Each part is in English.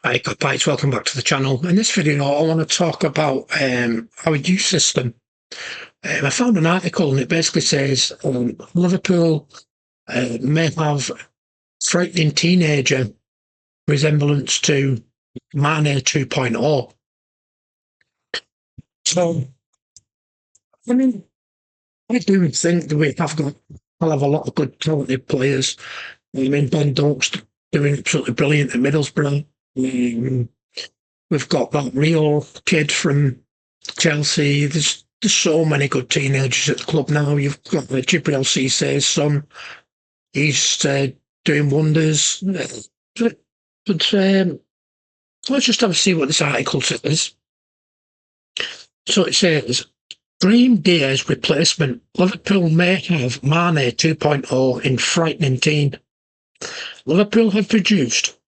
Hi guys, welcome back to the channel. In this video I want to talk about our youth system. I found an article and it basically says Liverpool may have frightening teenager resemblance to Mane 2.0. So, I mean, I do think that we have got a lot of good talented players. I mean, Ben Doak's doing absolutely brilliant at Middlesbrough. We've got that Rio kid from Chelsea. There's so many good teenagers at the club now. You've got Jibril Cissé's son. He's doing wonders. But let's just have a see what this article says. So it says, Dream Diaz replacement. Liverpool may have Mane 2.0 in frightening teen. Liverpool have produced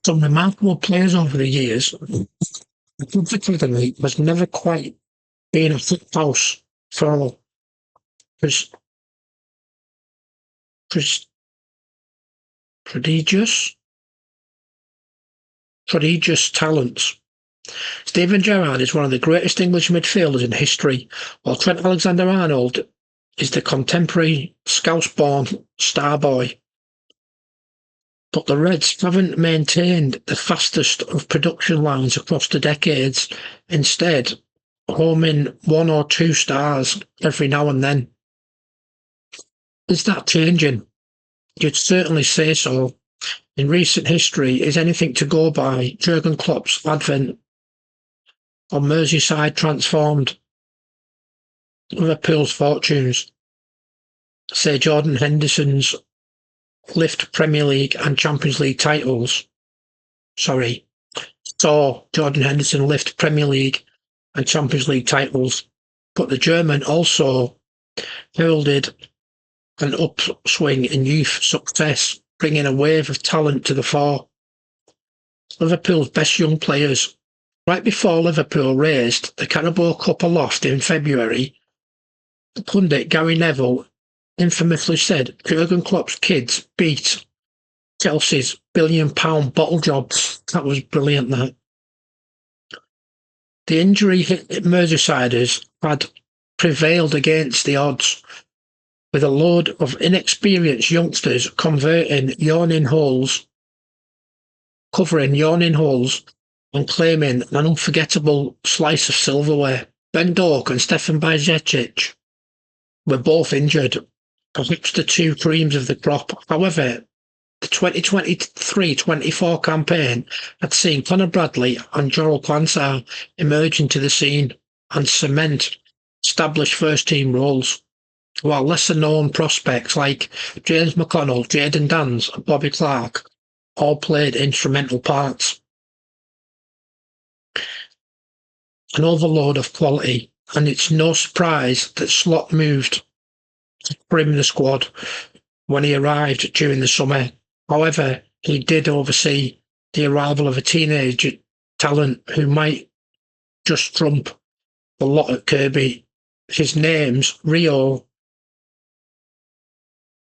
some remarkable players over the years. The club's academy has never quite been a fit house for prodigious talents. Steven Gerrard is one of the greatest English midfielders in history, while Trent Alexander-Arnold is the contemporary Scouse-born star boy. But the Reds haven't maintained the fastest of production lines across the decades, instead homing one or two stars every now and then. Is that changing? You'd certainly say so. In recent history, is anything to go by Jurgen Klopp's advent on Merseyside transformed Liverpool's fortunes? Say Jordan Henderson's lift Premier League and Champions League titles. Saw Jordan Henderson lift Premier League and Champions League titles, but the German also heralded an upswing in youth success, bringing a wave of talent to the fore. Liverpool's best young players. Right before Liverpool raised the Carabao Cup aloft in February, the pundit Gary Neville infamously said Jurgen Klopp's kids beat Chelsea's £1 billion bottle jobs. That was brilliant, that. The injury hit Merseysiders had prevailed against the odds, with a load of inexperienced youngsters covering yawning holes and claiming an unforgettable slice of silverware. Ben Doak and Stefan Bajcetic were both injured, perhaps the two creams of the crop. However, the 2023-24 campaign had seen Conor Bradley and Joel Quansah emerge into the scene and cement established first-team roles, while lesser-known prospects like James McConnell, Jayden Danns and Bobby Clark all played instrumental parts. An overload of quality, and it's no surprise that Slot moved to trim the squad when he arrived during the summer. However, he did oversee the arrival of a teenage talent who might just trump the lot at Kirby. His name's Rio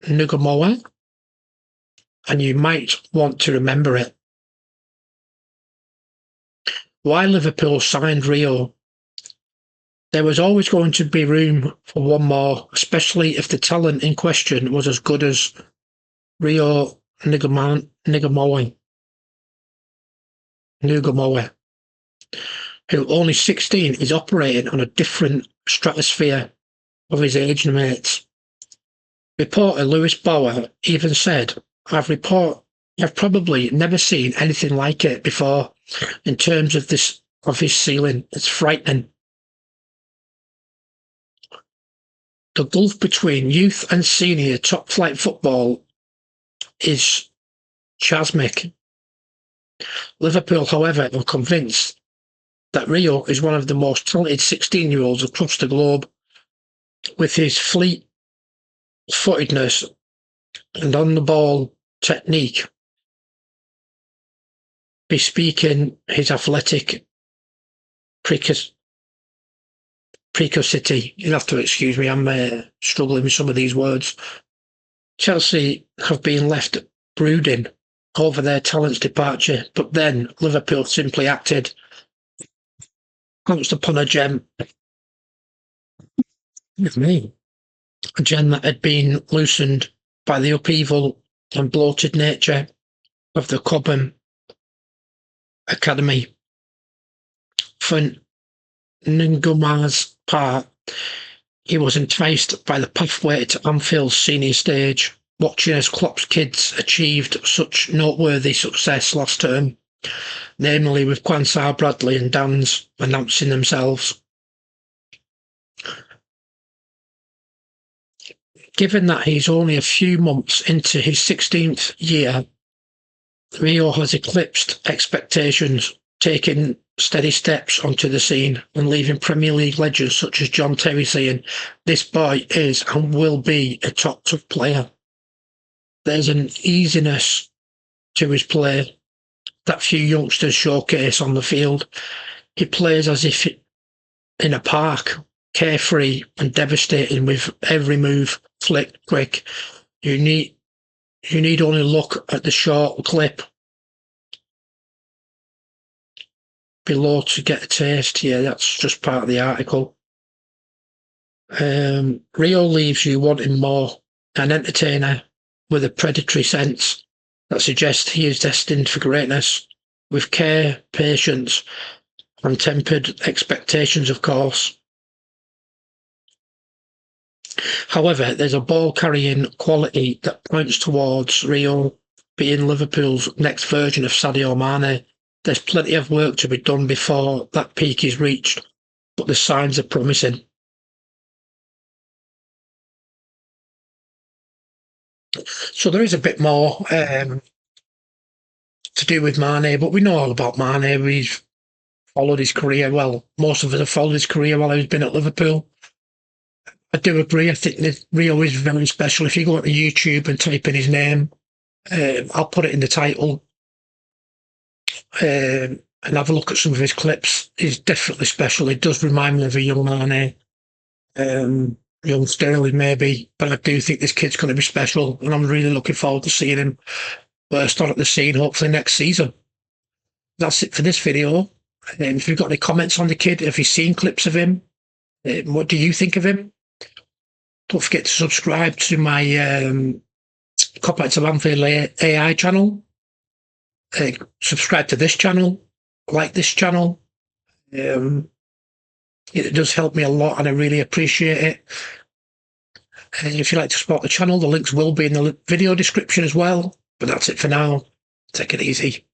Ngumoha, and you might want to remember it. Why Liverpool signed Rio? There was always going to be room for one more, especially if the talent in question was as good as Rio Ngumoha, who only 16 is operating on a different stratosphere of his age mates. Reporter Lewis Bauer even said, I've probably never seen anything like it before in terms of his ceiling. It's frightening. The gulf between youth and senior top-flight football is chasmic. Liverpool, however, are convinced that Rio is one of the most talented 16-year-olds across the globe, with his fleet-footedness and on-the-ball technique bespeaking his athletic precocity. You'll have to excuse me, I'm struggling with some of these words. Chelsea have been left brooding over their talent's departure, but then Liverpool simply acted, pounced upon a gem, with me, a gem that had been loosened by the upheaval and bloated nature of the Cobham Academy. For Ngumoha's part, he was enticed by the pathway to Anfield's senior stage, watching as Klopp's kids achieved such noteworthy success last term, namely with Quansah Bradley and Dans announcing themselves. Given that he's only a few months into his 16th year, Rio has eclipsed expectations, taking steady steps onto the scene and leaving Premier League legends such as John Terry saying, "This boy is and will be a top player." There's an easiness to his play that few youngsters showcase on the field. He plays as if in a park, carefree and devastating with every move, flick, quick. You need only look at the short clip below to get a taste. Yeah, that's just part of the article. Rio leaves you wanting more, an entertainer with a predatory sense that suggests he is destined for greatness, with care, patience, and tempered expectations, of course. However, there's a ball-carrying quality that points towards Rio being Liverpool's next version of Sadio Mane. There's plenty of work to be done before that peak is reached, but the signs are promising. So there is a bit more to do with Mane, but we know all about Mane. We've followed his career. Well, most of us have followed his career while he's been at Liverpool. I do agree. I think that Rio is very special. If you go onto YouTube and type in his name, I'll put it in the title, and have a look at some of his clips. He's definitely special. He does remind me of a young Mane, young Sterling maybe, but I do think this kid's going to be special, and I'm really looking forward to seeing him burst on at the scene, hopefully next season. That's it for this video. If you've got any comments on the kid, have you seen clips of him? What do you think of him? Don't forget to subscribe to my Copyrights of Anfield AI channel. Subscribe to this channel. Like this channel. It does help me a lot and I really appreciate it. If you'd like to support the channel, the links will be in the video description as well. But that's it for now. Take it easy.